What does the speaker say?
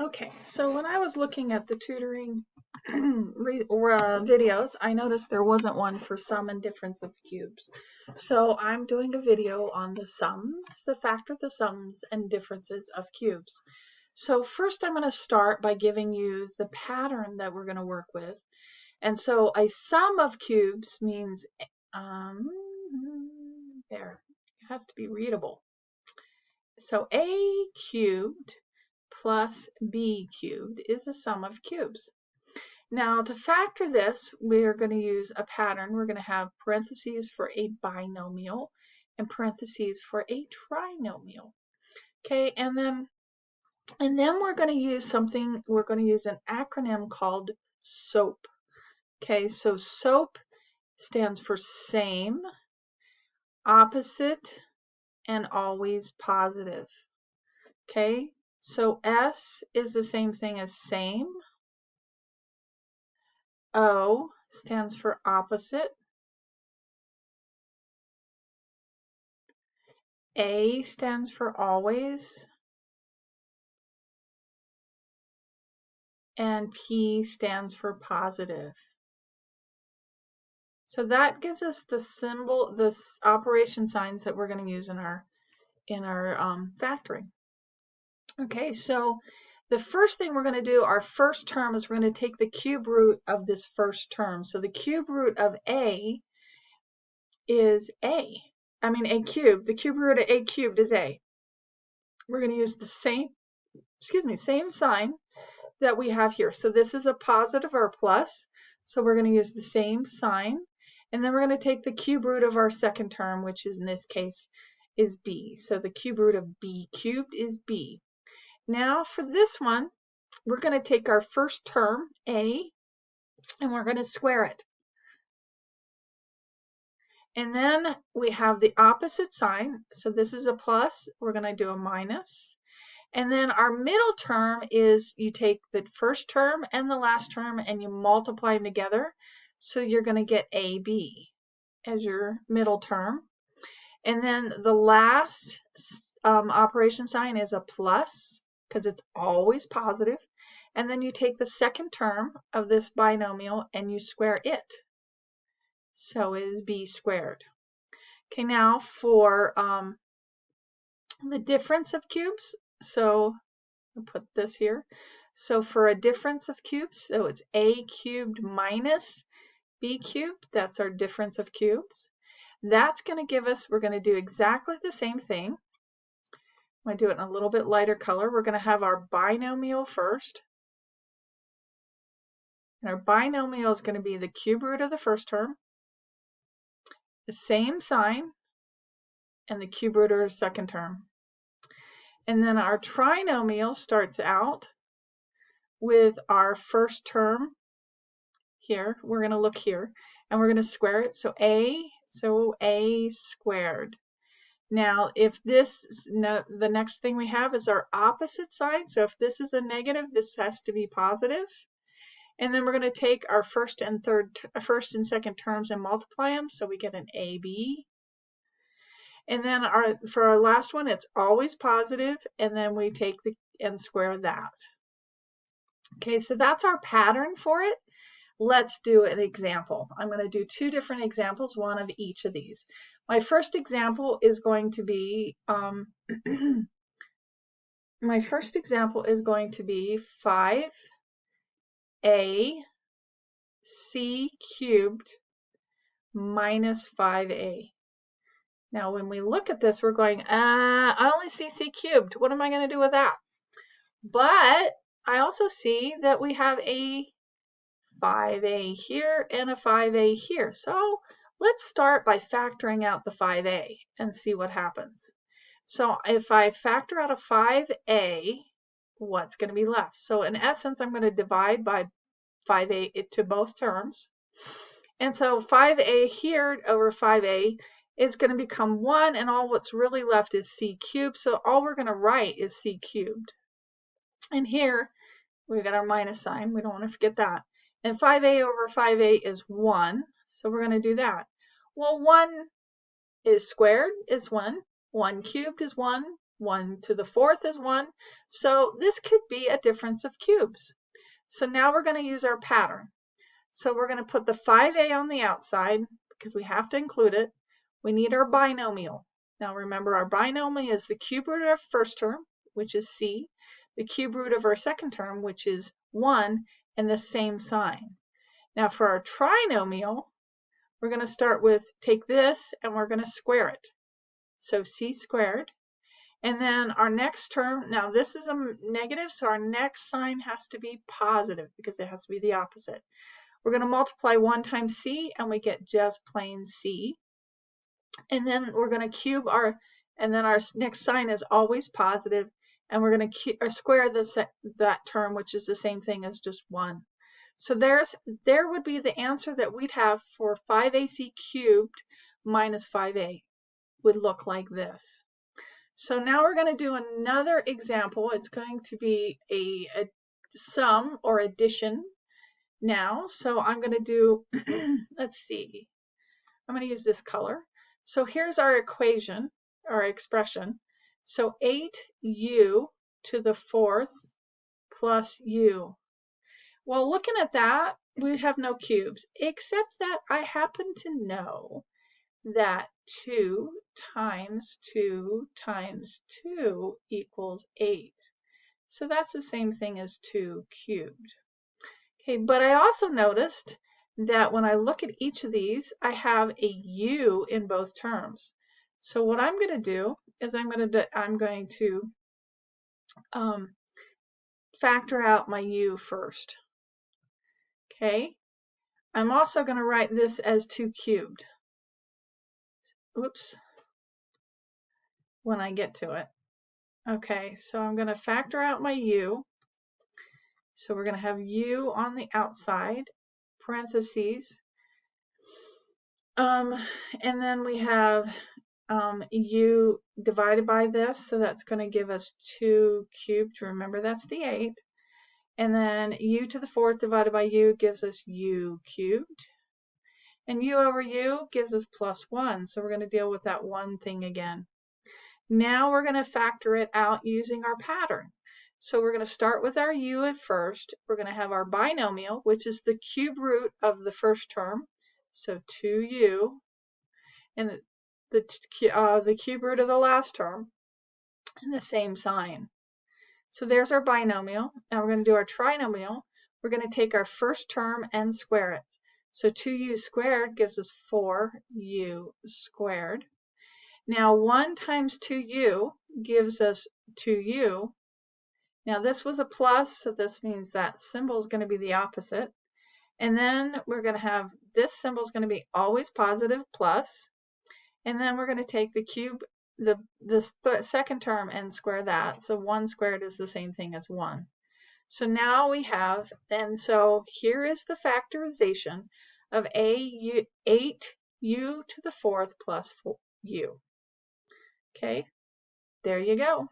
Okay, so when I was looking at the tutoring videos, I noticed there wasn't one for sum and difference of cubes. So I'm doing a video on the sums, the sums, and differences of cubes. So first I'm going to start by giving you the pattern that we're going to work with. And so a sum of cubes means, um, there, it has to be readable. So a cubed plus b cubed is a sum of cubes. Now to factor this, we are going to use a pattern. We're going to have parentheses for a binomial and parentheses for a trinomial. Okay, and then we're going to use something, we're going to use an acronym called SOAP. Okay, so SOAP stands for same, opposite, and always positive. Okay, so S is the same thing as same. O stands for opposite. A stands for always. And P stands for positive. So that gives us the symbol, the operation signs that we're going to use in our factoring. Okay, so the first thing we're going to do, our first term, is we're going to take the cube root of this first term. So the cube root of A is A. I mean A cubed. The cube root of A cubed is A. We're going to use the same sign that we have here. So this is a positive or a plus. So we're going to use the same sign. And then we're going to take the cube root of our second term, which is in this case is B. So the cube root of B cubed is B. Now for this one, we're going to take our first term, A, and we're going to square it. And then we have the opposite sign. So this is a plus. We're going to do a minus. And then our middle term is you take the first term and the last term and you multiply them together. So you're going to get AB as your middle term. And then the last operation sign is a plus because it's always positive. And then you take the second term of this binomial and you square it. So it is B squared. Okay, now for the difference of cubes. So I'll put this here. So for a difference of cubes, so it's A cubed minus B cubed. That's our difference of cubes. That's going to give us, we're going to do exactly the same thing. I'm going to do it in a little bit lighter color. We're going to have our binomial first. And our binomial is going to be the cube root of the first term, the same sign, and the cube root of the second term. And then our trinomial starts out with our first term here. We're going to look here and we're going to square it. So A squared. Now if this, the next thing we have is our opposite side. So if this is a negative, this has to be positive. And then we're going to take our first and second terms and multiply them. So we get an AB. And then for our last one, it's always positive, and then we take and square that. Okay, so that's our pattern for it. Let's do an example. I'm going to do two different examples, one of each of these. My first example is going to be 5ac cubed minus 5a. Now, when we look at this, we're going, I only see c cubed. What am I going to do with that? But I also see that we have a 5a here and a 5a here. So let's start by factoring out the 5a and see what happens. So if I factor out a 5a, what's going to be left? So in essence, I'm going to divide by 5a to both terms. And so 5a here over 5a is going to become 1, and all what's really left is c cubed. So all we're going to write is c cubed. And here we've got our minus sign. We don't want to forget that. And 5a over 5a is 1. So we're going to do that. Well, 1 is squared is 1. 1 cubed is 1. 1 to the 4th is 1. So this could be a difference of cubes. So now we're going to use our pattern. So we're going to put the 5a on the outside because we have to include it. We need our binomial. Now remember, our binomial is the cube root of our first term, which is c, the cube root of our second term, which is 1, and the same sign. Now for our trinomial, we're going to start with, take this and we're going to square it. So c squared. And then our next term, now this is a negative, so our next sign has to be positive because it has to be the opposite. We're going to multiply 1 times c and we get just plain c. And then we're going to cube and then our next sign is always positive, and we're going to square that term, which is the same thing as just 1. So there would be the answer that we'd have for 5ac cubed minus 5a would look like this. So now we're going to do another example. It's going to be a sum or addition now. So I'm going to do, let's see, I'm going to use this color. So here's our equation, our expression. So 8u to the 4th plus u. Well, looking at that, we have no cubes, except that I happen to know that 2 times 2 times 2 equals 8. So that's the same thing as 2 cubed. Okay, but I also noticed that when I look at each of these, I have a u in both terms. So what I'm going to do is I'm going to factor out my u first. Okay, I'm also going to write this as 2 cubed. Oops, when I get to it. Okay, so I'm going to factor out my u. So we're going to have u on the outside, parentheses. And then we have u divided by this, so that's going to give us 2 cubed. Remember, that's the 8. And then u to the 4th divided by u gives us u cubed. And u over u gives us plus 1, so we're going to deal with that one thing again. Now we're going to factor it out using our pattern. So we're going to start with our u at first. We're going to have our binomial, which is the cube root of the first term. So 2u, and the cube root of the last term, and the same sign. So there's our binomial. Now we're going to do our trinomial. We're going to take our first term and square it. So 2u squared gives us 4u squared. Now 1 times 2u gives us 2u. Now this was a plus, so this means that symbol is going to be the opposite. And then we're going to have this symbol is going to be always positive, plus. And then we're going to take the cube, the second term, and square that. So 1 squared is the same thing as 1. So now we have, and so here is the factorization of 8u to the 4th plus u. Okay, there you go.